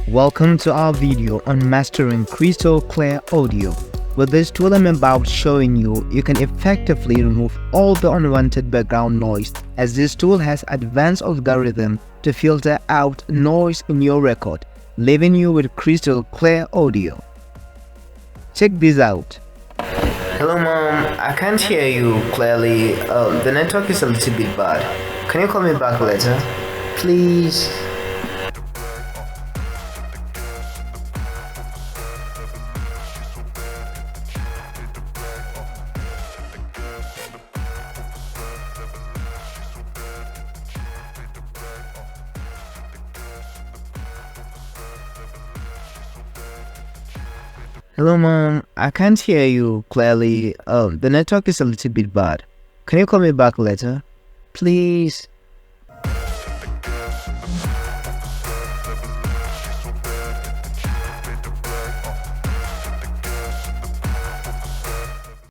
Welcome to our video on mastering crystal clear audio. With this tool I'm about showing you can effectively remove all the unwanted background noise, as this tool has advanced algorithm to filter out noise in your record, leaving you with crystal clear audio. Check this out. Hello mom, I can't hear you clearly. The network is a little bit bad. Can you call me back later? Please. Hello mom, I can't hear you clearly. The network is a little bit bad. Can you call me back later? Please.